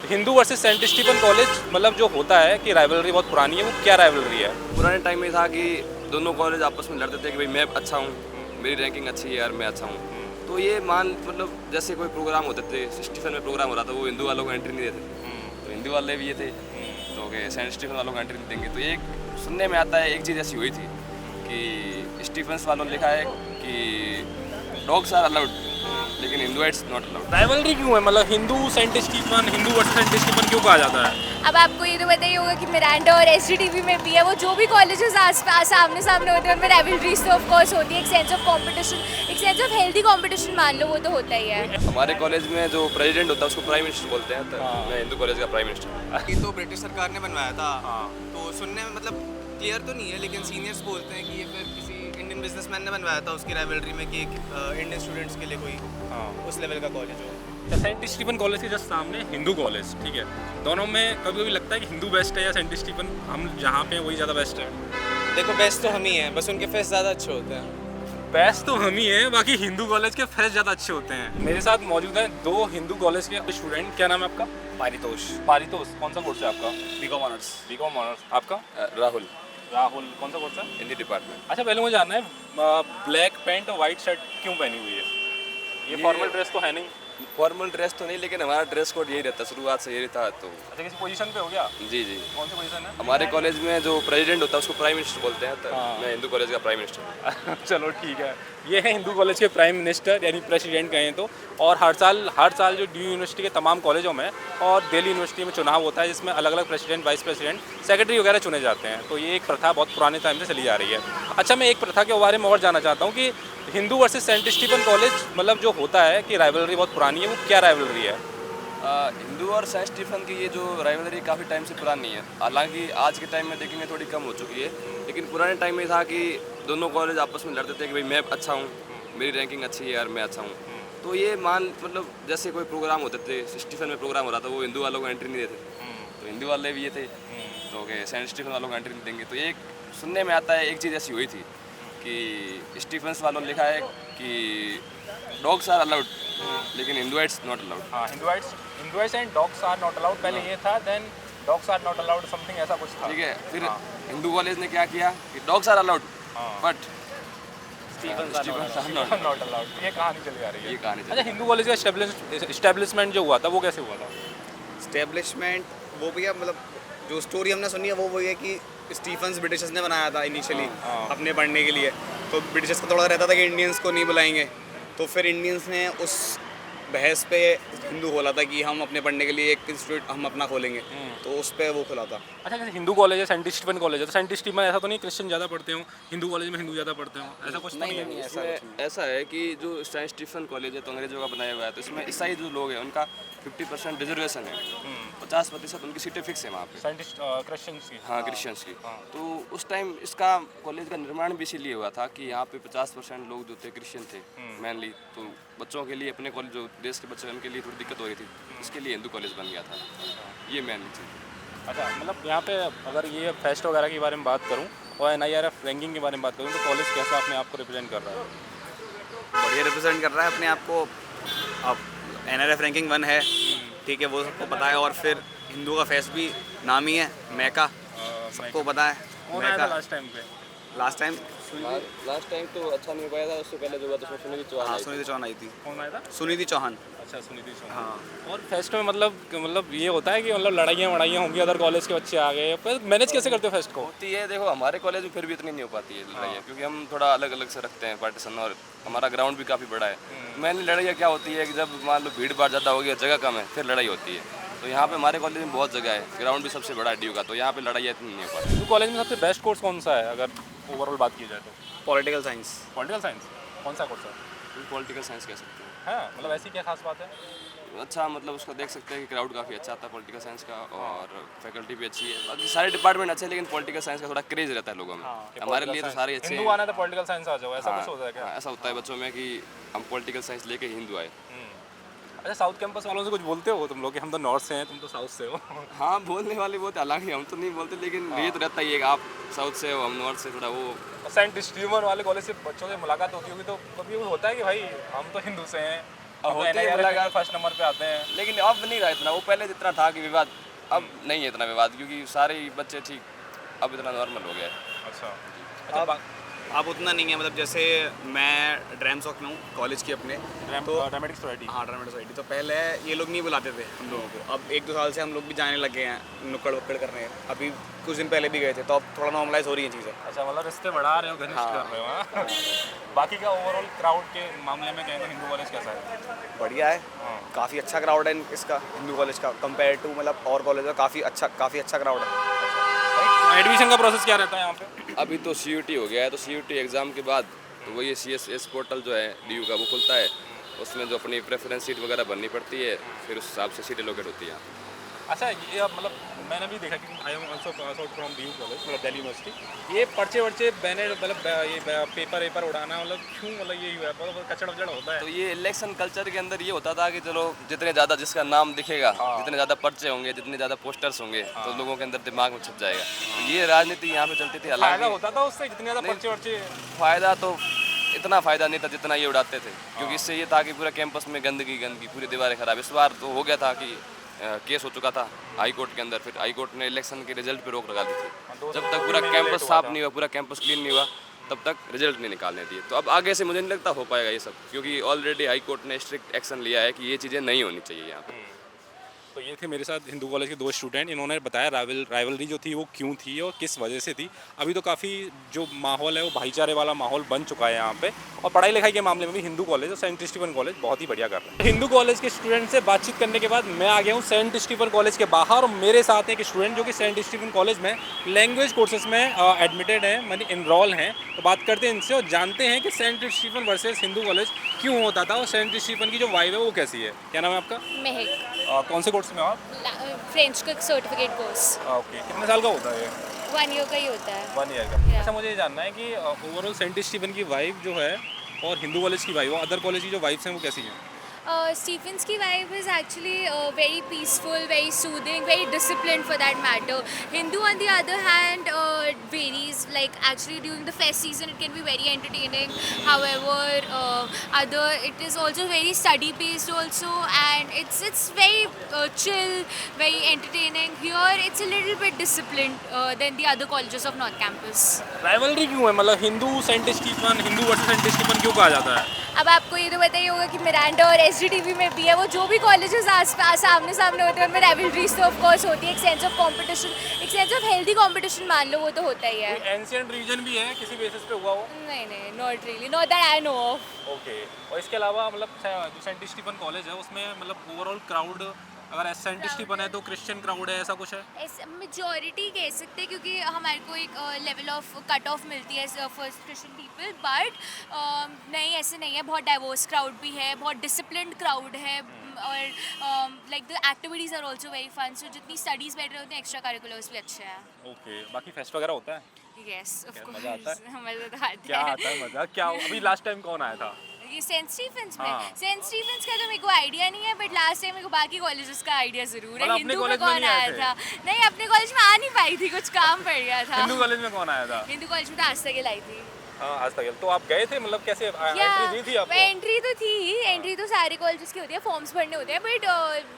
Hindu versus Saint Stephen college मतलब जो होता है कि राइवलरी बहुत पुरानी है, वो क्या राइवलरी है? पुराने टाइम में था कि दोनों कॉलेज आपस में लड़ते थे कि भाई मैं अच्छा हूँ, मेरी रैंकिंग अच्छी है और मैं अच्छा हूँ। तो ये मतलब जैसे कोई प्रोग्राम होते थे, स्टीफन में प्रोग्राम हो रहा था, वो हिंदू वालों को एंट्री नहीं देते, तो हिंदू वाले भी ये थे तो कि सेंट स्टीफन वालों को एंट्री नहीं देंगे। तो ये सुनने में आता है, एक चीज़ ऐसी हुई थी कि स्टीफन्स वालों ने लिखा है कि डॉग्स आर अलाउड लेकिन हिंदुइट्स नॉट अलाउड। राइवलरी क्यों है? मतलब Hindu Saint Stephen, Hindu versus Saint Stephen क्यों कहा जाता है? अब आपको ये तो पता ही होगा कि मिरांडा और एसडीटीवी में भी है, वो जो भी कॉलेजेस आमने सामने होते हैं उनमें राइवलरीज तो ऑफ कोर्स होती है। एक सेंस ऑफ कंपटीशन, एक सेंस ऑफ हेल्दी कंपटीशन मान लो, वो तो होता ही है। हमारे कॉलेज में जो प्रेसिडेंट होता है उसको प्राइम मिनिस्टर बोलते हैं, तो मैं हिंदू कॉलेज का प्राइम मिनिस्टर। ये तो ब्रिटिश सरकार ने बनवाया था। तो सुनने में मतलब क्लियर तो नहीं है, लेकिन सीनियर्स बोलते हैं कि ये फिर किसी इंडियन बिजनेसमैन ने बनवाया था उसकी राइवलरी में कि एक इंडियन स्टूडेंट्स के लिए कोई उस लेवल का कॉलेज हो। सेंट स्टीफन कॉलेज के जस्ट सामने हिंदू कॉलेज, ठीक है। दोनों में कभी कभी लगता है कि हिंदू बेस्ट है या सेंट स्टीफन हम जहाँ पे हैं वही ज़्यादा बेस्ट है। देखो बेस्ट तो हम ही हैं, बस उनके फेस्ट ज़्यादा अच्छे होते हैं। बेस्ट तो हम ही हैं, बाकी हिंदू कॉलेज के फेस्ट ज़्यादा अच्छे होते हैं। मेरे साथ मौजूद हैं दो हिंदू कॉलेज के स्टूडेंट। क्या नाम है आपका? पारितोष। पारितोष। कौन सा कोर्स है आपका? BCom honours. BCom honours. आपका? राहुल। राहुल। कौन सा कोर्स है? हिंदी डिपार्टमेंट। अच्छा, पहले मुझे जानना है ब्लैक पैंट और वाइट शर्ट क्यों पहनी हुई है? ये फॉर्मल ड्रेस तो है नहीं। फॉर्मल ड्रेस तो नहीं, लेकिन हमारा ड्रेस कोड यही रहता है, शुरुआत से यही था। तो अच्छा, किसी पोजीशन पे हो गया? जी जी। कौन सी पोजीशन है? हमारे कॉलेज में जो प्रेसिडेंट होता है उसको प्राइम मिनिस्टर बोलते हैं, तो मैं हिंदू कॉलेज का प्राइम मिनिस्टर। चलो ठीक है। ये है हिंदू कॉलेज के प्राइम मिनिस्टर यानी प्रेसिडेंट कहें तो। और हर साल जो डी यूनिवर्सिटी के तमाम कॉलेजों में और दिल्ली यूनिवर्सिटी में चुनाव होता है, जिसमें अलग अलग प्रेसिडेंट, वाइस प्रेसिडेंट, सेक्रेटरी वगैरह चुने जाते हैं। तो ये एक प्रथा बहुत पुराने टाइम से चली जा रही है। अच्छा, मैं एक प्रथा के बारे में और जानना चाहता हूँ कि Hindu versus Saint Stephen college मतलब जो होता है कि राइवलरी बहुत पुरानी है, वो क्या राइवलरी है? हिंदू और सेंट स्टीफन की ये जो राइवलरी काफ़ी टाइम से पुरानी है। हालांकि आज के टाइम में देखेंगे थोड़ी कम हो चुकी है, लेकिन पुराने टाइम में था कि दोनों कॉलेज आपस में लड़ते थे कि भाई मैं अच्छा हूँ, मेरी रैंकिंग अच्छी है और मैं अच्छा हूँ। तो ये मतलब जैसे कोई प्रोग्राम होते थे, स्टीफन में प्रोग्राम हो रहा था, वो हिंदू वालों को एंट्री नहीं देते, तो हिंदू वाले भी ये थे तो कि सेंट स्टीफन वालों को एंट्री नहीं देंगे। तो ये सुनने में आता है, एक चीज़ ऐसी हुई थी कि स्टीफन्स वालों ने लिखा है कि डॉग्स आर अलाउड लेकिन हिंदुइट्स नॉट अलाउड। हाँ, Hinduites and dogs are not allowed पहले ये था, then dogs are not allowed something ऐसा कुछ था। ठीक है, फिर हिंदू कॉलेज ने क्या किया कि dogs are allowed but Stephens are not allowed. ये कहानी चली आ रही है। ये कहानी अच्छा, हिंदू कॉलेज का एस्टेब्लिशमेंट जो हुआ था वो कैसे हुआ था? स्टैब्लिशमेंट वो भैया मतलब जो स्टोरी हमने सुनी है वो वही है कि स्टीफन्स ब्रिटिशर्स ने बनाया था इनिशियली अपने पढ़ने के लिए। तो ब्रिटिशर्स को थोड़ा रहता था कि इंडियंस को नहीं बुलाएंगे, तो फिर इंडियंस ने उस बहस पे हिंदू खोला था कि हम अपने पढ़ने के लिए एक इंस्टीट्यूट हम अपना खोलेंगे, तो उस पे वो खोला था। अच्छा, जैसे हिंदू कॉलेज है, सेंट स्टीफन कॉलेज है, तो सेंट स्टीफन ऐसा तो नहीं क्रिश्चियन ज़्यादा पढ़ते हो, हिंदू कॉलेज में हिंदू ज़्यादा पढ़ते हो, ऐसा कुछ तो नहीं है? इसमें ऐसा है कि जो सेंट स्टीफन कॉलेज है तो अंग्रेजों का बनाया हुआ है, तो इसमें ईसाई जो लोग हैं उनका 50% रिजर्वेशन है, 50% उनकी सीटें फिक्स है वहाँ पे। क्रिश्चियंस की? हाँ, क्रिश्चियंस की। तो उस टाइम इसका कॉलेज का निर्माण भी इसीलिए हुआ था कि यहाँ पे 50% लोग जो थे क्रिश्चियन थे मेनली, तो बच्चों के लिए, अपने कॉलेज जो देश के बच्चे हैं उनके लिए थोड़ी दिक्कत हो रही थी, इसके लिए हिंदू कॉलेज बन गया था। ये मेन चीज़। अच्छा, मतलब यहाँ पे अगर ये फेस्ट वगैरह के बारे में बात करूँ और NIRF रैंकिंग के बारे में बात करूँ, तो कॉलेज कैसा अपने आप को रिप्रेजेंट कर रहा है? बढ़िया रिप्रेजेंट कर रहा है अपने आप को। अब NRF रैंकिंग 1 है, ठीक है, वो सबको पता है। और फिर हिंदू का फेस्ट भी नाम ही है, मैका, सबको पता है। कौन आया था लास्ट टाइम पे? लास्ट टाइम तो अच्छा नहीं हो पाया था, उससे पहले जो हुआ था उसमें सुनिधि चौहान। हाँ, सुनिधि चौहान आई थी। कौन आया था? सुनिधि चौहान। अच्छा, सुनिधि चौहान। हाँ। और फेस्ट में मतलब ये होता है कि मतलब लड़ाइयाँ होंगी, अदर कॉलेज के बच्चे आ गए, पर मैनेज कैसे करते हो फेस्ट को? होती है, देखो हमारे कॉलेज में फिर भी इतनी नहीं हो पाती है लड़ाइयाँ, क्योंकि हम थोड़ा अलग अलग से रखते हैं पार्टीशन, और हमारा ग्राउंड भी काफ़ी बड़ा है। मेनली लड़ाइयाँ क्या होती है कि जब मान लो भीड़ भाड़ ज़्यादा हो गया, जगह कम है, फिर लड़ाई होती है। तो यहाँ पे हमारे कॉलेज में बहुत जगह है, ग्राउंड भी सबसे बड़ा है ड्यू का, तो यहाँ पे लड़ाइयाँ इतनी नहीं हो पाती। तो कॉलेज में सबसे बेस्ट कोर्स कौन सा है अगर ओवरऑल बात की जाए तो? Political science. Political science? कौन सा कोर्स है? पॉलिटिकल साइंस कह सकते हैं। हाँ, मतलब ऐसी क्या खास बात है? अच्छा, मतलब उसको देख सकते हैं कि क्राउड काफ़ी अच्छा आता है पॉलिटिकल साइंस का, और फैकल्टी भी अच्छी है। बाकी सारे डिपार्टमेंट अच्छे हैं, लेकिन पॉलिटिकल साइंस का थोड़ा क्रेज रहता है लोगों में। हमारे लिए तो सारे अच्छे हिंदू आना तो पॉलिटिकल साइंस आ जाओ, ऐसा कुछ होता है क्या? हाँ, ऐसा होता है बच्चों में कि हम पॉलिटिकल साइंस लेके हिंदू आए। अच्छा, साउथ कैंपस वालों से कुछ बोलते हो तुम लोग कि हम तो नॉर्थ से हैं, तुम तो साउथ से हो? हाँ, बोलने वाले बहुत, हालांकि हम तो नहीं बोलते, लेकिन ये तो रहता ही है कि आप साउथ से हो, हम नॉर्थ से, थोड़ा वो। सेंट स्टीफन वाले कॉलेज से बच्चों से मुलाकात होती होगी तो कभी वो होता है कि भाई हम तो हिंदू से हैं, अब होती है NIRF मुलाकात, में फर्स्ट नंबर पे आते हैं। लेकिन अब नहीं रहा इतना। वो पहले जितना था कि विवाद, अब नहीं है इतना विवाद, क्योंकि सारे ही बच्चे ठीक, अब इतना नॉर्मल हो गया है। अच्छा अब उतना नहीं है, मतलब जैसे मैं ड्रैम्सॉक में हूँ कॉलेज की अपने, तो ड्रामेटिक सोसाइटी। हाँ ड्रामेटिक सोसाइटी, तो पहले ये लोग नहीं बुलाते थे हम लोगों को। अब 1-2 साल से हम लोग भी जाने लगे हैं नुक्कड़ वक्कड़ करने। अभी कुछ दिन पहले भी गए थे, तो अब थोड़ा नॉर्मलाइज हो रही है चीज़ें। अच्छा, मतलब रिश्ते बढ़ा रहे हो, घनिष्ठ कर रहे हो। हाँ। बाकी का ओवरऑल क्राउड के मामले में कहें तो हिंदू कॉलेज कैसा है? बढ़िया है, काफ़ी अच्छा क्राउड है इसका, हिंदू कॉलेज का कंपेयर टू मतलब और कॉलेज का काफ़ी अच्छा क्राउड है। एडमिशन का प्रोसेस क्या रहता है यहाँ पे? अभी तो CUT हो गया है, तो CUT एग्ज़ाम के बाद तो वही CSS पोर्टल जो है DU का, वो खुलता है। उसमें जो अपनी प्रेफरेंस सीट वगैरह भरनी पड़ती है, फिर उस हिसाब से सीटें लोकेट होती हैं। अच्छा, ये अब मतलब मैंने भी देखा कि I am also pass out from DU college, मतलब दिल्ली यूनिवर्सिटी। ये पर्चे वर्चे बैनर मतलब ये पेपर वेपर उड़ाना, मतलब क्यों, मतलब ये है बहुत कचड़ वचड़ होता है। तो ये इलेक्शन कल्चर के अंदर ये होता था कि चलो जितने ज़्यादा जिसका नाम दिखेगा, जितने ज़्यादा पर्चे होंगे, जितने ज़्यादा पोस्टर्स होंगे, तो लोगों के अंदर दिमाग में छप जाएगा। तो ये राजनीति यहाँ पे चलती थी। फायदा हालांकि होता था उससे, जितने ज़्यादा पर्चे वर्चे। फ़ायदा तो इतना फ़ायदा नहीं था जितना ये उड़ाते थे, क्योंकि इससे ये था कि पूरा कैंपस में गंदगी, पूरी दीवारें खराब। इस बार तो हो गया था कि केस हो चुका था हाई कोर्ट के अंदर, फिर हाई कोर्ट ने इलेक्शन के रिजल्ट पे रोक लगा दी थी। जब तक पूरा कैंपस साफ नहीं हुआ, पूरा कैंपस क्लीन नहीं हुआ, तब तक रिजल्ट नहीं निकालने दिए। तो अब आगे से मुझे नहीं लगता हो पाएगा ये सब, क्योंकि ऑलरेडी हाई कोर्ट ने स्ट्रिक्ट एक्शन लिया है कि ये चीज़ें नहीं होनी चाहिए यहाँ पे। तो ये थे मेरे साथ हिंदू कॉलेज के 2 स्टूडेंट, इन्होंने बताया राइवलरी जो थी वो क्यों थी और किस वजह से थी। अभी तो काफ़ी जो माहौल है वो भाईचारे वाला माहौल बन चुका है यहाँ पे, और पढ़ाई लिखाई के मामले में भी हिंदू कॉलेज और सेंट स्टीफन कॉलेज बहुत ही बढ़िया कर रहे हैं। हिंदू कॉलेज के स्टूडेंट से बातचीत करने के बाद मैं आ गया हूँ सेंट स्टीफन कॉलेज के बाहर, और मेरे साथ एक स्टूडेंट जो कि सेंट स्टीफन कॉलेज में लैंग्वेज कोर्सेज में एडमिटेड हैं, मतलब इनरोल हैं। तो बात करते हैं इनसे और जानते हैं कि Saint Stephen versus Hindu college क्यों होता था और सेंट स्टीफन की जो वाइब है वो कैसी है। क्या नाम है आपका? महक, कौन से कोर्स में हो आप? फ्रेंच का सर्टिफिकेट कोर्स। ओके, कितने साल का होता है ये? 1 ईयर का ही होता है। 1 ईयर का। अच्छा, मुझे ये जानना है कि ओवरऑल सेंट स्टीफन की वाइब जो है और हिंदू कॉलेज की वाइब, अदर कॉलेज की जो वाइब्स हैं वो कैसी हैं? Stephens की vibe is actually very peaceful, very soothing, very disciplined for that matter. Hindu on the other hand varies. Like actually during the fest season it can be very entertaining. However, it is also very study based also, and it's very chill, very entertaining. Here it's a little bit disciplined than the other colleges of North Campus. Rivalry क्यों है, मतलब Hindu Saint Stephen, Hindu versus Saint Stephen क्यों कहा जाता है? अब आपको ये तो बताइए होगा कि मिरांडा और SGTV में भी है, वो जो भी कॉलेजेस आमने सामने होते हैं उनमें राइवलरीज तो ऑफ कोर्स होती है। एक सेंस ऑफ कंपटीशन, एक सेंस ऑफ हेल्दी कंपटीशन मान लो, वो तो होता ही है। एंशिएंट रीजन भी है किसी बेसिस पे हुआ हो? नहीं, not really, not that I know of. Okay, और इसके अलावा मतलब जो सेंट स्टीफन कॉलेज है उसमें मतलब ओवरऑल क्राउड, अगर सेंट स्टीफन है तो क्रिश्चियन क्राउड है, ऐसा कुछ है? मेजॉरिटी कह सकते हैं, क्योंकि हमारे को एक लेवल ऑफ कट ऑफ मिलती है फर्स्ट क्रिश्चियन पीपल, बट नहीं, ऐसे नहीं है। बहुत डाइवर्स क्राउड भी है, बहुत डिसिप्लिन्ड क्राउड है, और like the activities are also very fun. So जितनी स्टडीज़ बेटर होती हैं, एक्स्ट्रा करिकुलर्स भी अच्छे हैं। ओके, बाकी फेस्ट वगैरह होता है? यस, ऑफ कोर्स मज़ा आता है? मज़ा तो आता है। क्या आता है मज़ा? क्या अभी लास्ट टाइम कौन आया था? ये सेंट स्टीफेंस में, हाँ। सेंट स्टीफेंस का तो मेरे को आइडिया नहीं है, बट लास्ट टाइम मेरे को बाकी कॉलेजेस का आइडिया जरूर है। मतलब अपने हिंदू में कॉलेज में कौन नहीं आए आया थे? था? नहीं, अपने कॉलेज में आ नहीं पाई थी, कुछ काम पड़ गया था। हिंदू कॉलेज में कौन आया था? हिंदू कॉलेज में तो आज तक लाई थी। हाँ, आज तक। तो आप गए थे, मतलब कैसे एंट्री दी थी आपको? एंट्री तो थी ही, एंट्री तो सारे कॉलेजेस की होती है, फॉर्म्स भरने होते हैं, बट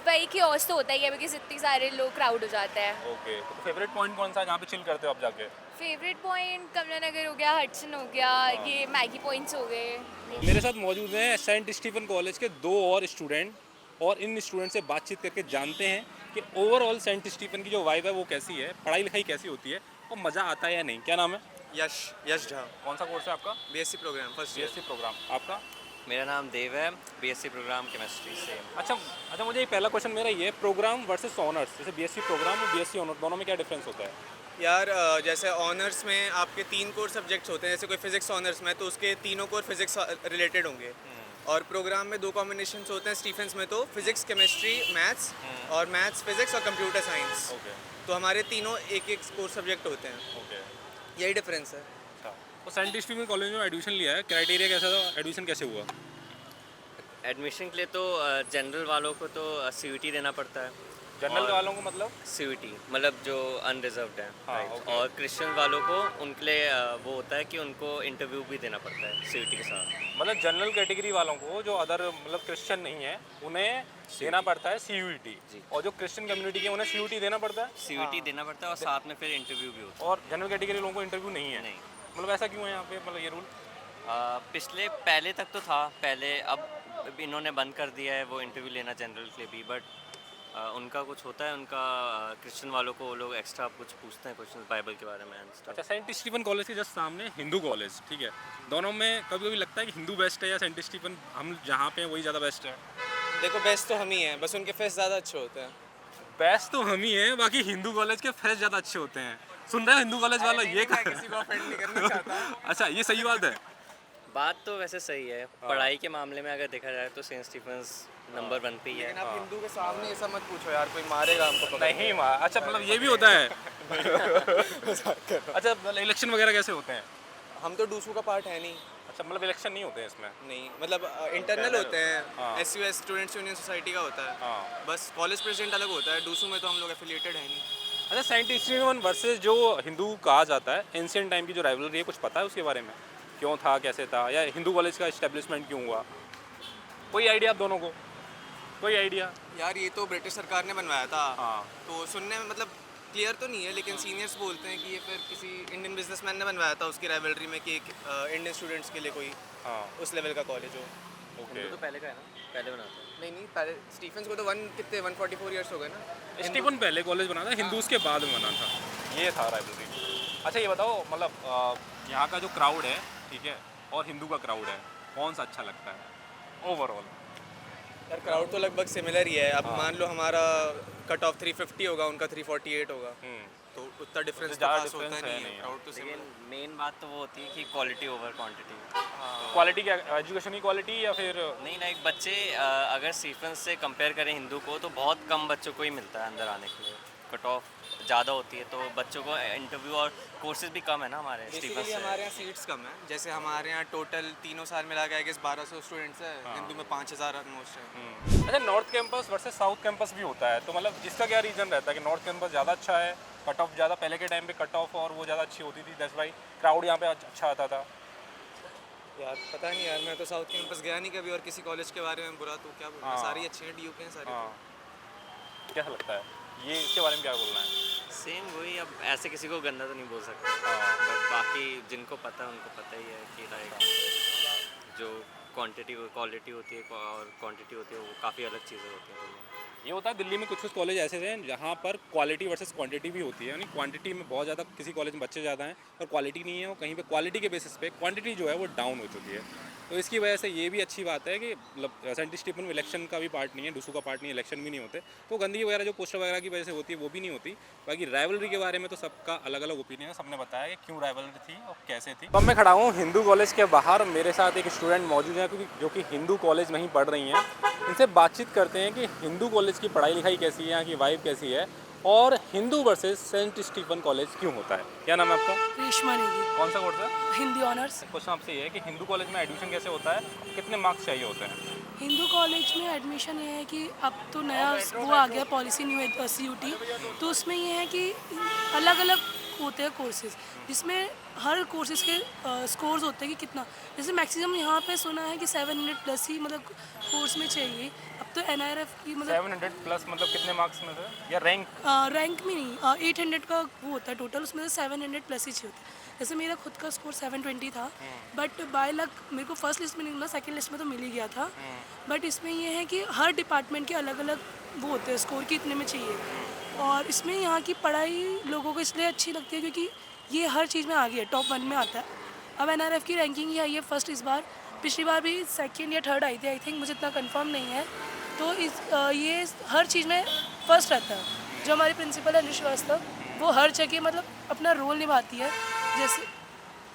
वही कियोस्क तो होता ही है बिकॉज इतने सारे लोग क्राउड हो जाता है। ओके, तो फेवरेट पॉइंट कौन सा है जहाँ पे चिल करते हो आप जाके? फेवरेट पॉइंट कमला नगर हो गया, हडसन हो गया, ये मैगी पॉइंट्स हो गए। मेरे साथ मौजूद हैं सेंट स्टीफन कॉलेज के 2 और स्टूडेंट, और इन स्टूडेंट से बातचीत करके जानते हैं कि ओवरऑल सेंट स्टीफन की जो वाइब है वो कैसी है, पढ़ाई लिखाई कैसी होती है और मज़ा आता है या नहीं। क्या नाम है? यश झा, कौन सा कोर्स है आपका? BSc programme first year. BSc programme. आपका? मेरा नाम देव है, BSc प्रोग्राम केमिस्ट्री से। अच्छा, मुझे ये पहला क्वेश्चन मेरा ये, प्रोग्राम वर्सेस ऑनर्स, जैसे BSc प्रोग्राम और BSc ऑनर्स दोनों में क्या डिफरेंस होता है? यार जैसे ऑनर्स में आपके 3 कोर सब्जेक्ट्स होते हैं, जैसे कोई फिजिक्स ऑनर्स में तो उसके तीनों कोर फिजिक्स रिलेटेड होंगे, और प्रोग्राम में 2 कॉम्बिनेशंस होते हैं स्टीफेंस में, तो फिजिक्स केमिस्ट्री मैथ्स, और मैथ्स फिजिक्स और कंप्यूटर साइंस। ओके, तो हमारे तीनों एक कोर सब्जेक्ट होते हैं, ओके। यही डिफरेंस है। अच्छा, तो सेंट स्टीफन कॉलेज में एडमिशन लिया है, क्राइटेरिया कैसा था, एडमिशन कैसे हुआ? एडमिशन के लिए तो जनरल वालों को तो CUT देना पड़ता है, जनरल और वालों को मतलब CUT मतलब जो अनरिजर्व्ड है, हाँ, राइट। ओके। और क्रिश्चियन वालों को उनके लिए वो होता है कि उनको इंटरव्यू भी देना पड़ता है CUT के साथ। मतलब जनरल कैटेगरी वालों को जो अदर मतलब क्रिश्चियन नहीं है उन्हें देना पड़ता है CUT, जी। और जो क्रिश्चियन कम्युनिटी के उन्हें CUT देना पड़ता है, CUT देना पड़ता है और साथ में फिर इंटरव्यू भी होता और जनरल कैटेगरी लोगों को इंटरव्यू नहीं है। नहीं। मतलब ऐसा क्यों है यहाँ पे, मतलब ये रूल? है। पिछले पहले तक तो था, पहले अब इन्होंने बंद कर दिया है वो इंटरव्यू लेना जनरल के लिए भी, बट उनका कुछ होता है, उनका क्रिश्चियन वालों को वो लोग एक्स्ट्रा कुछ पूछते हैं क्वेश्चन बाइबल के बारे में and stuff। अच्छा, सेंट स्टीफन कॉलेज के जस्ट सामने हिंदू कॉलेज, ठीक है, दोनों में कभी कभी लगता है कि हिंदू बेस्ट है या सेंट स्टीफन हम जहाँ पे हैं वही ज़्यादा बेस्ट है? देखो बेस्ट तो हम ही हैं, बस उनके फेस्ट ज़्यादा अच्छे होते हैं। बेस्ट तो हम ही हैं, बाकी हिंदू कॉलेज के फेस्ट ज़्यादा अच्छे होते हैं। सुन रहे हो हिंदू कॉलेज वाला ये मैं किसी को ऑफेंड नहीं करना चाहता। अच्छा, ये सही बात है। बात तो वैसे सही है, पढ़ाई के मामले में अगर देखा जाए तो सेंट स्टीफन्स नंबर 1 पे ही है। लेकिन आप हिंदू के सामने ऐसा मत पूछो यार, कोई मारेगा हमको पकड़ के। नहीं माँ, अच्छा मतलब ये भी होता है। अच्छा, मतलब इलेक्शन वगैरह कैसे होते हैं? हम तो डूसू का पार्ट है नहीं। अच्छा, मतलब इलेक्शन नहीं होते हैं इसमें? नहीं मतलब इंटरनल होते हाँ। हैं, SUS स्टूडेंट्स यूनियन सोसाइटी का होता है। हाँ। बस कॉलेज प्रेसिडेंट अलग होता है, डूसू में तो हम लोग एफिलिएटेड है नहीं। अच्छा, सेंट स्टीफन वर्सेस जो हिंदू कहा जाता है, एंशियंट टाइम की जो राइवलरी है, कुछ पता है उसके बारे में? क्यों था, कैसे था, या हिंदू कॉलेज का इस्टेब्लिशमेंट क्यों हुआ? कोई आइडिया आप दोनों को? कोई आइडिया? यार ये तो ब्रिटिश सरकार ने बनवाया था। हाँ। तो सुनने में मतलब क्लियर तो नहीं है, लेकिन सीनियर्स बोलते हैं कि ये फिर किसी इंडियन बिजनेसमैन ने बनवाया था उसकी राइवलरी में कि एक इंडियन स्टूडेंट्स के लिए कोई हाँ, उस लेवल का कॉलेज हो। ओके। तो पहले का है ना, पहले बना था। नहीं पहले स्टीफेंस को तो 144 ईयर्स हो गए ना। स्टीफन पहले कॉलेज बना था, हिंदूज के बाद में बना था, ये था राइवलरी। अच्छा, ये बताओ मतलब यहाँ का जो क्राउड है, ठीक है, और हिंदू का क्राउड है, कौन सा अच्छा लगता है ओवरऑल? यार क्राउड तो लगभग सिमिलर ही है। अब मान लो हमारा कट ऑफ 350 होगा, उनका 348 होगा, तो उतना डिफरेंस तो ज़्यादा खास होता difference है नहीं नहीं है। है। क्राउड तो लेकिन सिमिलर। मेन बात तो वो होती है कि क्वालिटी ओवर क्वांटिटी। क्वालिटी क्या, एजुकेशन की क्वालिटी या फिर? नहीं ना, एक बच्चे अगर स्टीफन से कंपेयर करें हिंदू को तो बहुत कम बच्चों को ही मिलता है अंदर आने के लिए, कट ऑफ ज़्यादा होती है, तो बच्चों को इंटरव्यू और कोर्सेज भी कम है ना हमारे स्टीफन बेसिकली से। हमारे यहाँ सीट्स कम है। जैसे हमारे यहाँ टोटल तीनों साल मिला के 1200 स्टूडेंट्स है, हिंदू में 5000 ऑलमोस्ट है। अच्छा, north campus versus south campus भी होता है, तो मतलब इसका क्या रीज़न रहता है कि नॉर्थ कैंपस ज़्यादा अच्छा है, कट ऑफ ज़्यादा, पहले के टाइम पे कट ऑफ और वो ज़्यादा अच्छी होती थी, दैट्स व्हाई क्राउड यहाँ पे अच्छा आता था? यार पता नहीं यार, मैं तो साउथ कैंपस गया नहीं कभी, और किसी कॉलेज के बारे में बुरा तो क्या बोलूँ, हाँ। सारी अच्छी हैं, DU के हैं सारी। हाँ, कैसा लगता है ये, इसके बारे में क्या बोलना है? सेम वही, अब ऐसे किसी को गंदा तो नहीं बोल सकते, हाँ। बट बाकी जिनको पता है उनको पता ही है कि लाइक जो क्वांटिटी क्वालिटी होती है और क्वांटिटी होती है वो काफ़ी अलग चीज़ें होती हैं दोनों। ये होता है दिल्ली में कुछ कॉलेज ऐसे हैं जहाँ पर क्वालिटी वर्सेस क्वांटिटी भी होती है, यानी क्वांटिटी में बहुत ज़्यादा किसी कॉलेज में बच्चे ज़्यादा हैं और क्वालिटी नहीं है, और कहीं पे क्वालिटी के बेसिस पे क्वांटिटी जो है वो डाउन हो चुकी है। तो इसकी वजह से ये भी अच्छी बात है कि मतलब सेंट स्टीफन में इलेक्शन का भी पार्ट नहीं है, डूसू का पार्ट नहीं है, इलेक्शन भी नहीं होते, तो गंदगी वगैरह जो पोस्टर वगैरह की वजह से होती है वो भी नहीं होती। बाकी राइवलरी के बारे में तो सबका अलग अलग ओपिनियन है, सबने बताया कि क्यों राइवलरी थी और कैसे थी। तो अब मैं खड़ा हूँ हिंदू कॉलेज के बाहर, मेरे साथ एक स्टूडेंट मौजूद है क्योंकि जो कि हिंदू कॉलेज में ही पढ़ रही हैं। इनसे बातचीत करते हैं कि हिंदू कॉलेज की पढ़ाई लिखाई कैसी है, यहाँ की वाइब कैसी है, और Hindu versus Saint Stephen college क्यों होता है। क्या नाम है आपका? रेशमा नेगी, कौन सा कोर्स है? हिंदी ऑनर्स। क्वेश्चन आपसे ये है कि हिंदू कॉलेज में एडमिशन कैसे होता है, कितने मार्क्स चाहिए होते हैं? हिंदू कॉलेज में एडमिशन ये है कि अब तो नया वो आ गया पॉलिसी न्यू CUT, तो उसमें ये है कि अलग अलग होते हैं कोर्सेज, जिसमें हर कोर्सेज के स्कोर्स होते हैं कि कितना, जैसे मैक्सिमम यहाँ पे सुना है कि 700 प्लस ही मतलब कोर्स में चाहिए। अब तो NIRF की मतलब 700 प्लस मतलब कितने मार्क्स में से, या रैंक? रैंक में नहीं, 800 का वो होता है टोटल, उसमें से 700 प्लस ही चाहिए होता है। जैसे मेरा खुद का स्कोर 720 था, बट बाय लक मेरे को फर्स्ट लिस्ट में नहीं मिला, सेकंड लिस्ट में तो मिल ही गया था। बट इसमें ये है कि हर डिपार्टमेंट के अलग अलग वो होते हैं स्कोर कि इतने में चाहिए, और इसमें यहाँ की पढ़ाई लोगों को इसलिए अच्छी लगती है क्योंकि ये हर चीज़ में आगे है, टॉप 1 में आता है। अब NRF की रैंकिंग ही आई है फर्स्ट इस बार, पिछली बार भी सेकंड या थर्ड आई थी आई थिंक, मुझे इतना कंफर्म नहीं है। तो ये हर चीज़ में फर्स्ट रहता है। जो हमारी प्रिंसिपल है श्रीवास्तव, वो हर जगह मतलब अपना रोल निभाती है, जैसे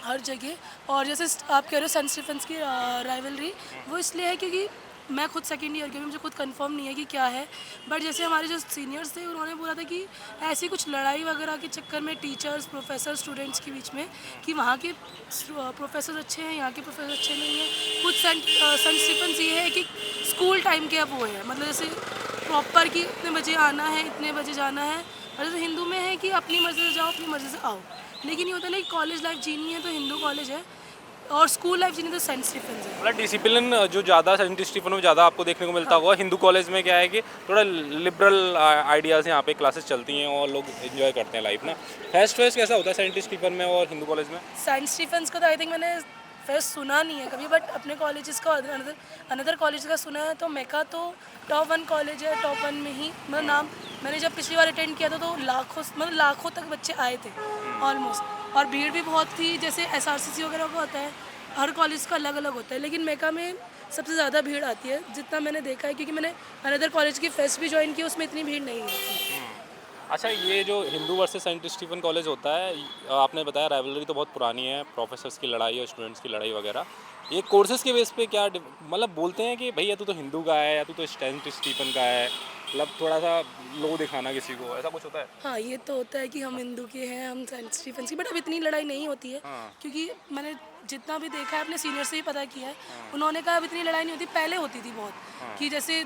हर जगह। और जैसे आप कह रहे हो सेंट स्टीफन्स की राइवलरी, वो इसलिए है क्योंकि मैं खुद सेकेंड ईयर की, मुझे खुद कंफर्म नहीं है कि क्या है, बट जैसे हमारे जो सीनियर्स थे उन्होंने बोला था कि ऐसी कुछ लड़ाई वगैरह के चक्कर में टीचर्स प्रोफेसर स्टूडेंट्स के बीच में कि वहाँ के प्रोफेसर अच्छे हैं, यहाँ के प्रोफेसर अच्छे नहीं हैं। कुछ सेंट स्टीफन्स ये है कि स्कूल टाइम के अब वो है, मतलब जैसे प्रॉपर कि इतने बजे आना है, इतने बजे जाना है। और जैसे हिंदू में है कि अपनी मर्ज़ी से जाओ, अपनी मर्ज़ी से आओ। लेकिन ये होता है ना कि कॉलेज लाइफ जीनी है तो हिंदू कॉलेज है, और स्कूल लाइफ जीनी तो सेंट स्टीफेंस है। मतलब डिसिप्लिन जो ज़्यादा सेंट स्टीफन में ज़्यादा आपको देखने को मिलता होगा। हिंदू कॉलेज में क्या है कि थोड़ा लिबरल आइडियाज़ यहाँ पे क्लासेस चलती हैं और लोग एंजॉय करते हैं लाइफ ना। फेस्ट कैसा होता है सेंट स्टीफन में और हिंदू कॉलेज में? सेंट स्टीफेंस का तो आई थिंक मैंने फेस्ट सुना नहीं है कभी, बट अपने कॉलेजेस का अनदर कॉलेज का सुना है। तो मेका तो टॉप 1 कॉलेज है, टॉप 1 में ही मतलब नाम। मैंने जब पिछली बार अटेंड किया था तो लाखों तक बच्चे आए थे ऑलमोस्ट, और भीड़ भी बहुत थी। जैसे SRCC वगैरह का होता है, हर कॉलेज का अलग अलग होता है, लेकिन मेका में सबसे ज़्यादा भीड़ आती है जितना मैंने देखा है, क्योंकि मैंने अनदर कॉलेज की फेस्ट भी ज्वाइन की, उसमें इतनी भीड़ नहीं होती। अच्छा, ये जो Hindu versus Saint Stephen college होता है, आपने बताया राइवलरी तो बहुत पुरानी है, प्रोफेसर्स की लड़ाई और स्टूडेंट्स की लड़ाई वगैरह। ये कोर्सेज के बेस पे क्या मतलब बोलते हैं कि भैया तू तो हिंदू का है या तू तो सेंट स्टीफन का है, मतलब थोड़ा सा लो दिखाना किसी को, ऐसा कुछ होता है? हाँ, ये तो होता है कि हम हिंदू के हैं, हम सेंट स्टीफेंस की, बट अब इतनी लड़ाई नहीं होती है। क्योंकि मैंने जितना भी देखा है अपने सीनियर से ही पता किया है, उन्होंने कहा अब इतनी लड़ाई नहीं होती। पहले होती थी बहुत, कि जैसे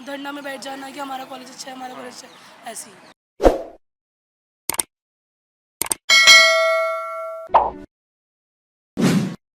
धरना में बैठ जाना कि हमारा कॉलेज अच्छा है, हमारा कॉलेज अच्छा है, ऐसी।